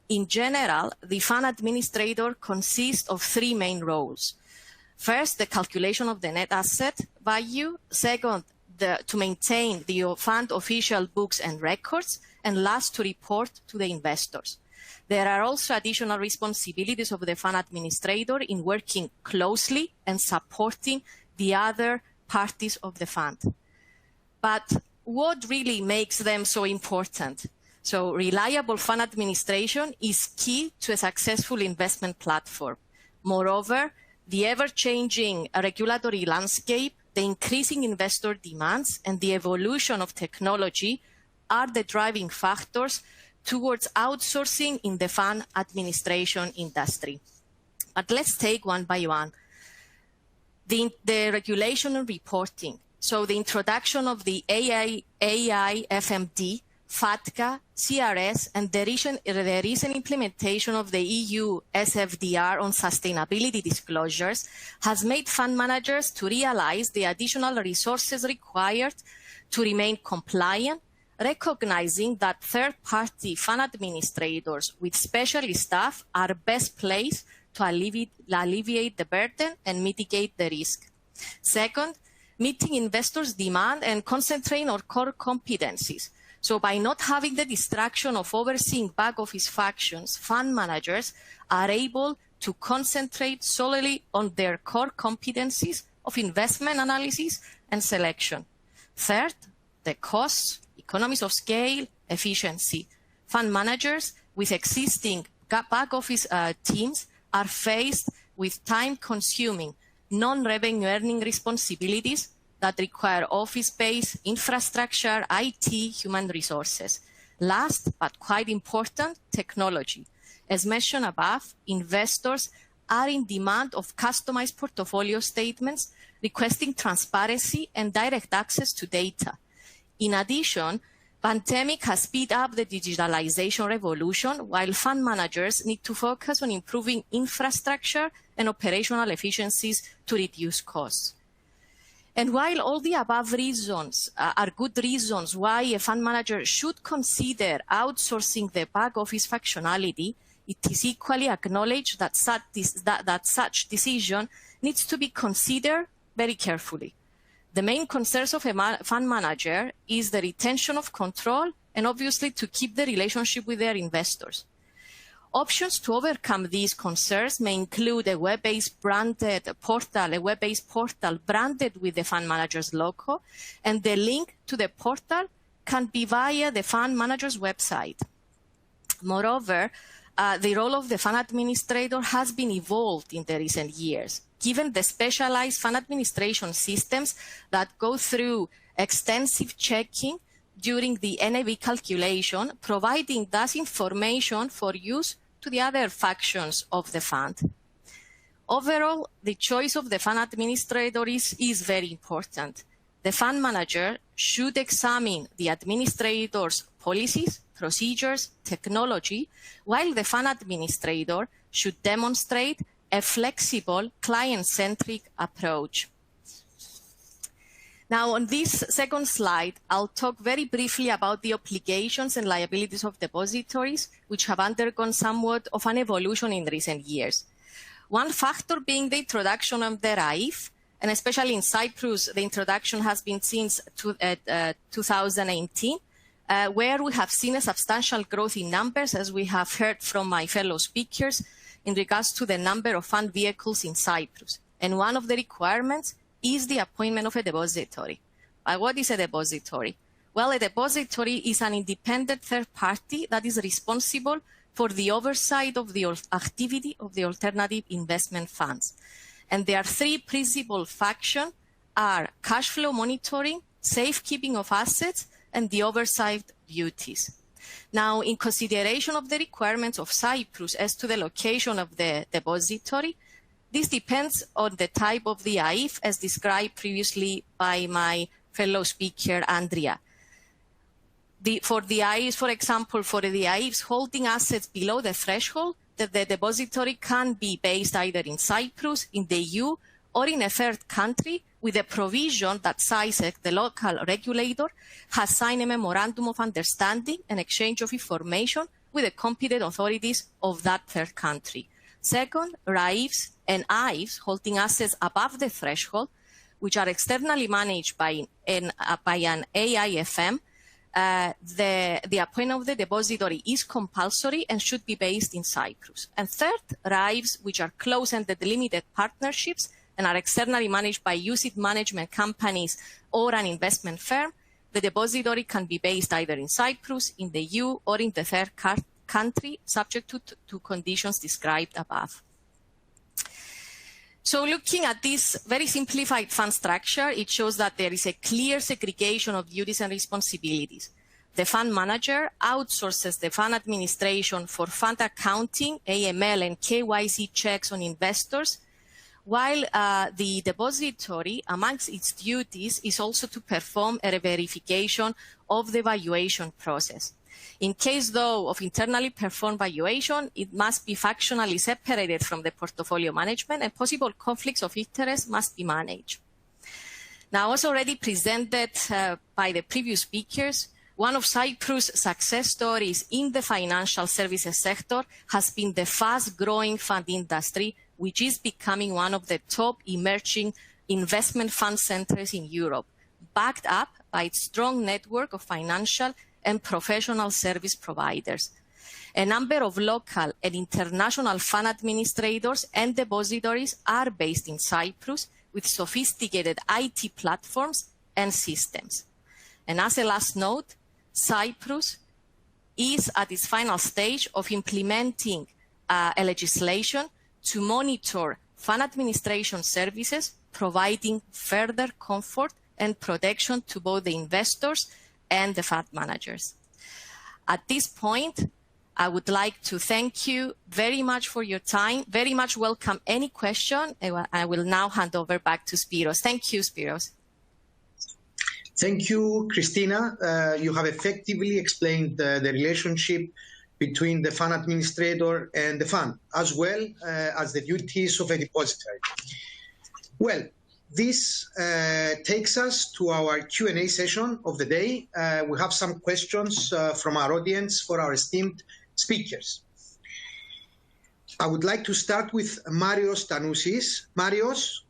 In general, the fund administrator consists of three main roles. First, the calculation of the net asset value. Second, to maintain the fund official books and records. And last, to report to the investors. There are also additional responsibilities of the fund administrator in working closely and supporting the other parties of the fund. But what really makes them so important? So reliable fund administration is key to a successful investment platform. Moreover, the ever-changing regulatory landscape, the increasing investor demands, and the evolution of technology are the driving factors towards outsourcing in the fund administration industry. But let's take one by one. The regulation and reporting. So the introduction of the AIFMD, FATCA, CRS, and the recent implementation of the EU SFDR on sustainability disclosures has made fund managers to realize the additional resources required to remain compliant, recognizing that third-party fund administrators with specialist staff are best placed to alleviate the burden and mitigate the risk. Second, meeting investors' demand and concentrating on core competencies. So by not having the distraction of overseeing back office functions, fund managers are able to concentrate solely on their core competencies of investment analysis and selection. Third, the costs, economies of scale, efficiency. Fund managers with existing back office teams are faced with time-consuming, non-revenue earning responsibilities that require office space, infrastructure, IT, human resources. Last, but quite important, technology. As mentioned above, investors are in demand of customized portfolio statements, requesting transparency and direct access to data. In addition, pandemic has speed up the digitalization revolution, while fund managers need to focus on improving infrastructure and operational efficiencies to reduce costs. And while all the above reasons are good reasons why a fund manager should consider outsourcing the back office functionality, it is equally acknowledged that such decision needs to be considered very carefully. The main concerns of a fund manager is the retention of control and obviously to keep the relationship with their investors. Options to overcome these concerns may include a web-based portal branded with the fund manager's logo, and the link to the portal can be via the fund manager's website. Moreover, the role of the fund administrator has been evolved in the recent years, given the specialized fund administration systems that go through extensive checking during the NAV calculation, providing thus information for use to the other functions of the fund. Overall, the choice of the fund administrator is very important. The fund manager should examine the administrator's policies, procedures, technology, while the fund administrator should demonstrate a flexible, client-centric approach. Now, on this second slide, I'll talk very briefly about the obligations and liabilities of depositories, which have undergone somewhat of an evolution in recent years. One factor being the introduction of the RAIF, and especially in Cyprus, the introduction has been since 2018, where we have seen a substantial growth in numbers, as we have heard from my fellow speakers, in regards to the number of fund vehicles in Cyprus. And one of the requirements is the appointment of a depository. What is a depository? Well, a depository is an independent third party that is responsible for the oversight of the activity of the alternative investment funds. And there are three principal functions: are cash flow monitoring, safekeeping of assets, and the oversight duties. Now, in consideration of the requirements of Cyprus as to the location of the depository, this depends on the type of the AIF, as described previously by my fellow speaker, Andria. For the AIFs, for example, for the AIFs holding assets below the threshold, the depository can be based either in Cyprus, in the EU, or in a third country, with a provision that SAISEC, the local regulator, has signed a memorandum of understanding and exchange of information with the competent authorities of that third country. Second, RAIFs and AIFs holding assets above the threshold, which are externally managed by an AIFM, the appointment of the depository is compulsory and should be based in Cyprus. And third, RAIFs, which are close-ended limited partnerships and are externally managed by UCITS management companies or an investment firm, the depository can be based either in Cyprus, in the EU, or in the third country, subject to conditions described above. So looking at this very simplified fund structure, it shows that there is a clear segregation of duties and responsibilities. The fund manager outsources the fund administration for fund accounting, AML, and KYC checks on investors, while the depository, amongst its duties, is also to perform a verification of the valuation process. In case, though, of internally performed valuation, it must be functionally separated from the portfolio management, and possible conflicts of interest must be managed. Now, as already presented by the previous speakers, one of Cyprus' success stories in the financial services sector has been the fast-growing fund industry, which is becoming one of the top emerging investment fund centers in Europe, backed up by its strong network of financial and professional service providers. A number of local and international fund administrators and depositories are based in Cyprus with sophisticated IT platforms and systems. And as a last note, Cyprus is at its final stage of implementing a legislation to monitor fund administration services, providing further comfort and protection to both the investors and the fund managers. At this point, I would like to thank you very much for your time, very much welcome any question. I will now hand over back to Spiros. Thank you, Spiros. Thank you, Christina. You have effectively explained the relationship between the fund administrator and the fund, as well as the duties of a depository. Well, this takes us to our Q&A session of the day. We have some questions from our audience for our esteemed speakers. I would like to start with Marios Tannousis. Marios,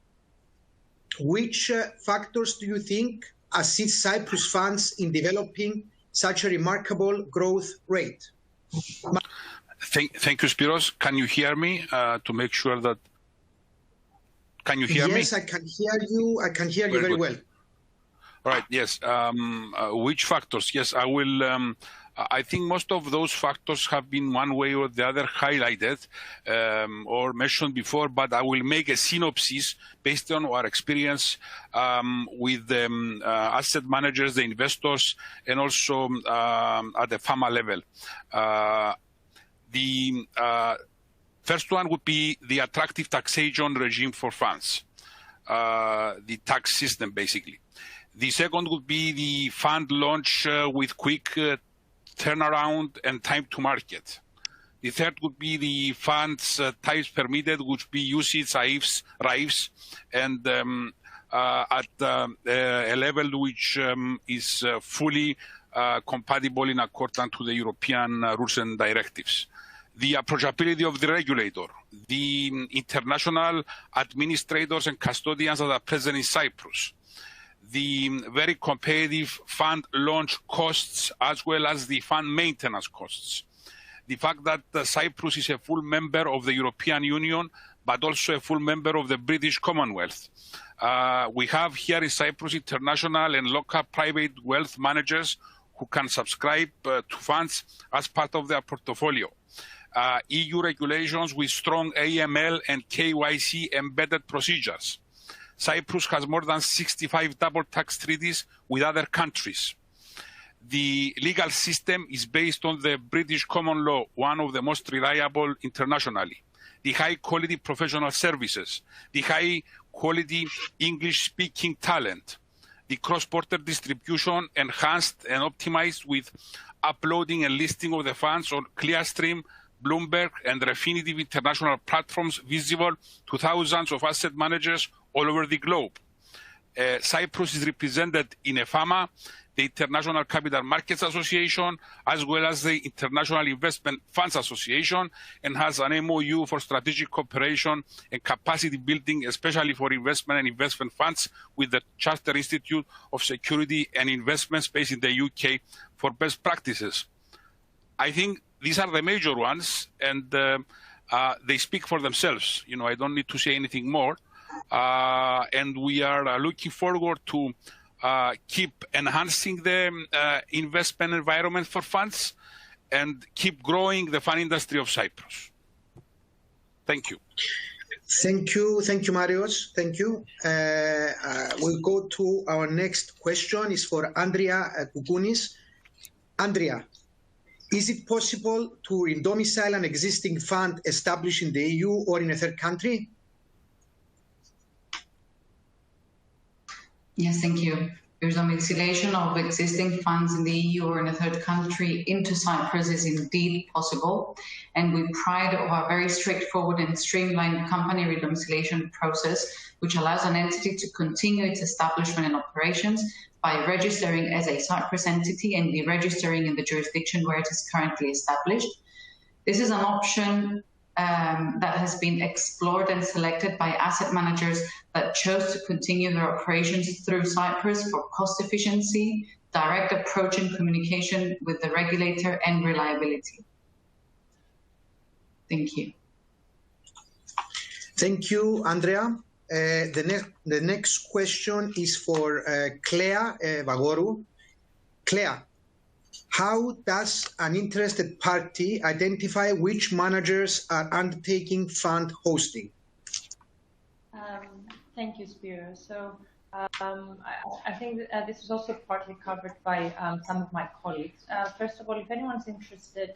which factors do you think assist Cyprus funds in developing such a remarkable growth rate? Thank you, Spiros. Can you hear me to make sure that... Can you hear me? Yes, I can hear you. I can hear you very well. All right, yes. Which factors? Yes, I will... I think most of those factors have been one way or the other highlighted or mentioned before, but I will make a synopsis based on our experience with the asset managers, the investors, and also at the EFAMA level. The first one would be the attractive taxation regime for funds, the tax system, basically. The second would be the fund launch with quick turnaround and time to market. The third would be the funds types permitted, which be UCITS, AIFs, RAIFs, and at a level which is fully compatible in accordance to the European rules and directives. The approachability of the regulator, the international administrators and custodians that are present in Cyprus, the very competitive fund launch costs as well as the fund maintenance costs. The fact that Cyprus is a full member of the European Union, but also a full member of the British Commonwealth. We have here in Cyprus international and local private wealth managers who can subscribe to funds as part of their portfolio. EU regulations with strong AML and KYC embedded procedures. Cyprus has more than 65 double tax treaties with other countries. The legal system is based on the British common law, one of the most reliable internationally. The high quality professional services, the high quality English speaking talent, the cross-border distribution enhanced and optimized with uploading and listing of the funds on Clearstream, Bloomberg, and Refinitiv international platforms visible to thousands of asset managers all over the globe. Cyprus is represented in EFAMA, the International Capital Markets Association, as well as the International Investment Funds Association, and has an MOU for strategic cooperation and capacity building, especially for investment and investment funds, with the Charter Institute of Security and Investments based in the UK for best practices. I think these are the major ones, and they speak for themselves. You know, I don't need to say anything more. And we are looking forward to keep enhancing the investment environment for funds and keep growing the fund industry of Cyprus. Thank you. Thank you, Marios. Thank you. We'll go to our next question. It's for Andria Koukounis. Andria, is it possible to redomicile an existing fund established in the EU or in a third country? Yes, thank you. Redomiciliation of existing funds in the EU or in a third country into Cyprus is indeed possible, and we pride of our very straightforward and streamlined company redomiciliation process, which allows an entity to continue its establishment and operations by registering as a Cyprus entity and deregistering in the jurisdiction where it is currently established. This is an option that has been explored and selected by asset managers that chose to continue their operations through Cyprus for cost efficiency, direct approach and communication with the regulator, and reliability. Thank you. Thank you, Andrea. The next question is for Clea Evagorou. Clea, how does an interested party identify which managers are undertaking fund hosting? Thank you, Spiro. So I think this is also partly covered by some of my colleagues. First of all, if anyone's interested,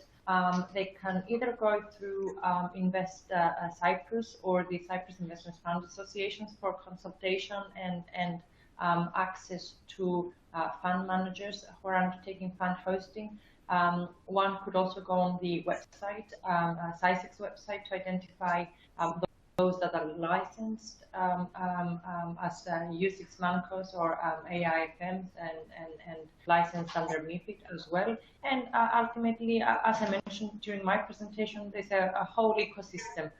they can either go through Invest Cyprus or the Cyprus Investment Fund Associations for consultation and access to fund managers who are undertaking fund hosting. One could also go on the website, CYSEC's website, to identify those that are licensed as UCITS MANCOs or AIFMs and licensed under MiFID as well. And ultimately, as I mentioned during my presentation, there's a whole ecosystem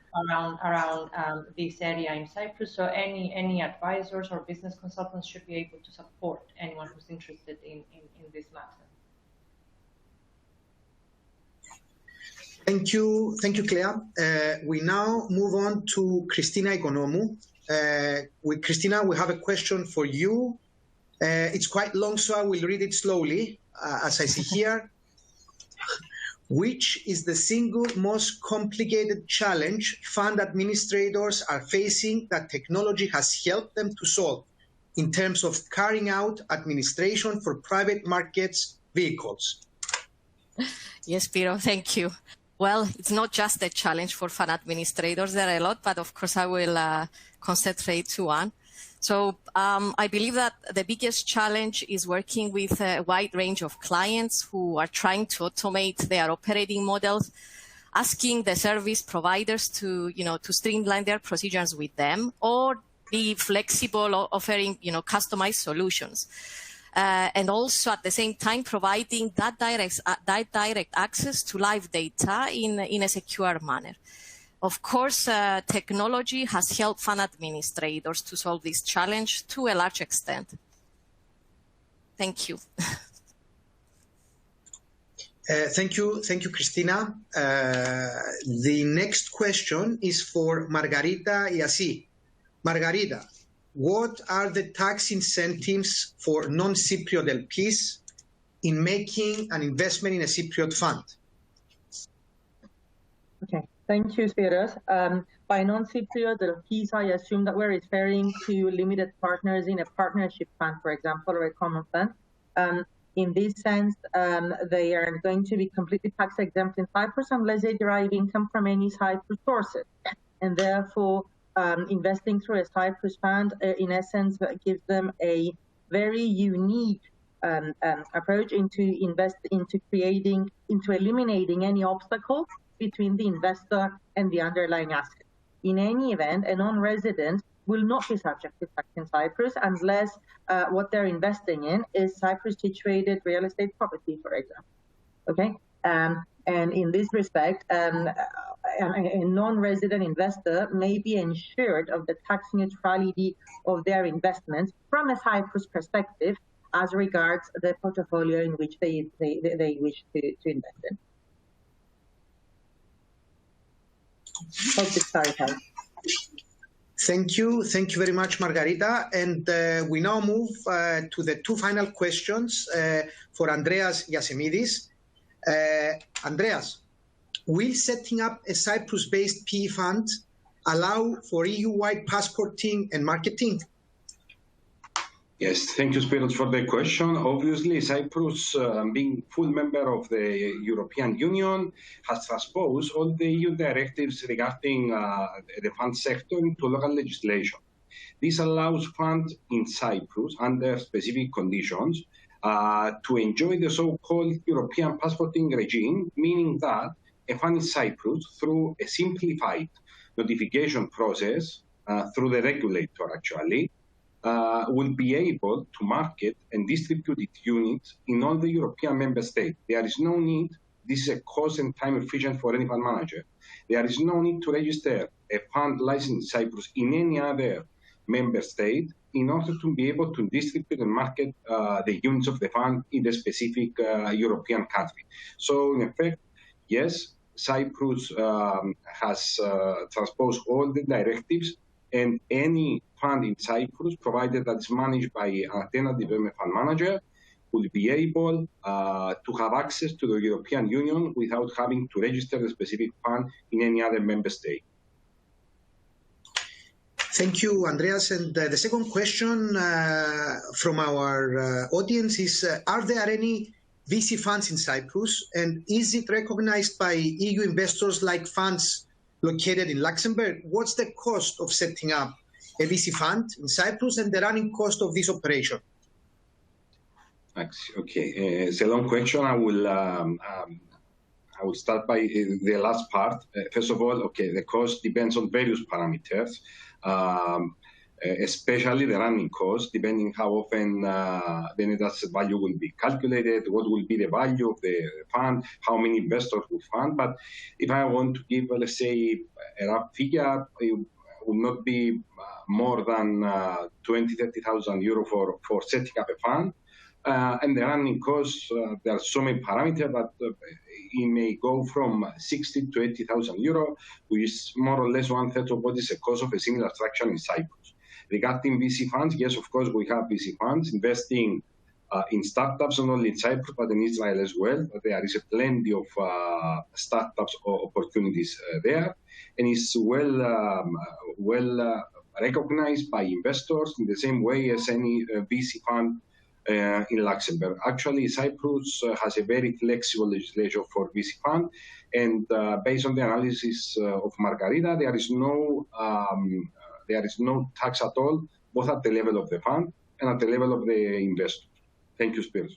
around this area in Cyprus. So any advisors or business consultants should be able to support anyone who's interested in this matter. Thank you, Clea. We now move on to Christina Economou. With Christina, we have a question for you. It's quite long, so I will read it slowly, as I see here. Which is the single most complicated challenge fund administrators are facing that technology has helped them to solve in terms of carrying out administration for private markets vehicles? Yes, Spiro, thank you. Well, it's not just a challenge for fund administrators. There are a lot, but of course I will concentrate to one. So I believe that the biggest challenge is working with a wide range of clients who are trying to automate their operating models, asking the service providers to streamline their procedures with them, or be flexible, offering, customized solutions. And also at the same time providing that direct access to live data in a secure manner. Of course, technology has helped fund administrators to solve this challenge to a large extent. Thank you. Thank you, Christina. The next question is for Margarita Yiasi. Margarita, what are the tax incentives for non-Cypriot LPs in making an investment in a Cypriot fund? Okay, thank you, Spiros. By non-Cypriot LPs, I assume that we're referring to limited partners in a partnership fund, for example, or a common fund. In this sense, they are going to be completely tax exempt in Cyprus unless they derive income from any Cyprus sources. And therefore, investing through a Cyprus fund, in essence, gives them a very unique approach into eliminating any obstacle between the investor and the underlying asset. In any event, a non-resident will not be subject to tax in Cyprus unless what they're investing in is Cyprus-situated real estate property, for example. Okay, and in this respect, a non-resident investor may be ensured of the tax neutrality of their investments from a Cyprus perspective as regards the portfolio in which they wish to invest in. Hope this clarifies. Thank you very much, Margarita. And we now move to the two final questions for Andreas Yiasemides. Andreas, will setting up a Cyprus-based PE fund allow for EU-wide passporting and marketing? Yes, thank you, Spiros, for the question. Obviously, Cyprus, being full member of the European Union, has transposed all the EU directives regarding the fund sector into local legislation. This allows funds in Cyprus, under specific conditions, to enjoy the so-called European passporting regime, meaning that a fund in Cyprus, through a simplified notification process, through the regulator actually, will be able to market and distribute its units in all the European member states. There is no need, this is a cost and time efficient for any fund manager. There is no need to register a fund license in Cyprus in any other member state in order to be able to distribute and market the units of the fund in the specific European country. So in effect, yes, Cyprus has transposed all the directives, and any fund in Cyprus, provided that it's managed by an alternative development fund manager, will be able to have access to the European Union without having to register the specific fund in any other member state. Thank you, Andreas. And the second question from our audience is, are there any VC funds in Cyprus, and is it recognized by EU investors like funds located in Luxembourg? What's the cost of setting up a VC fund in Cyprus and the running cost of this operation? Okay, it's a long question. I will start by the last part. First of all, okay, the cost depends on various parameters, especially the running cost, depending how often the net asset value will be calculated, what will be the value of the fund, how many investors will fund. But if I want to give, let's say, a rough figure, it will not be more than 20,000-30,000 euro for setting up a fund. And the running costs, there are so many parameters, but it may go from 60,000 to 80,000 euro, which is more or less one-third of what is the cost of a similar structure in Cyprus. Regarding VC funds, yes, of course, we have VC funds investing in startups, not only in Cyprus, but in Israel as well. There is plenty of startups opportunities there, and it's well recognized by investors in the same way as any VC fund in Luxembourg. Actually, Cyprus has a very flexible legislation for VC fund, and based on the analysis of Margarita, there is no tax at all, both at the level of the fund and at the level of the investor. Thank you, Spiros.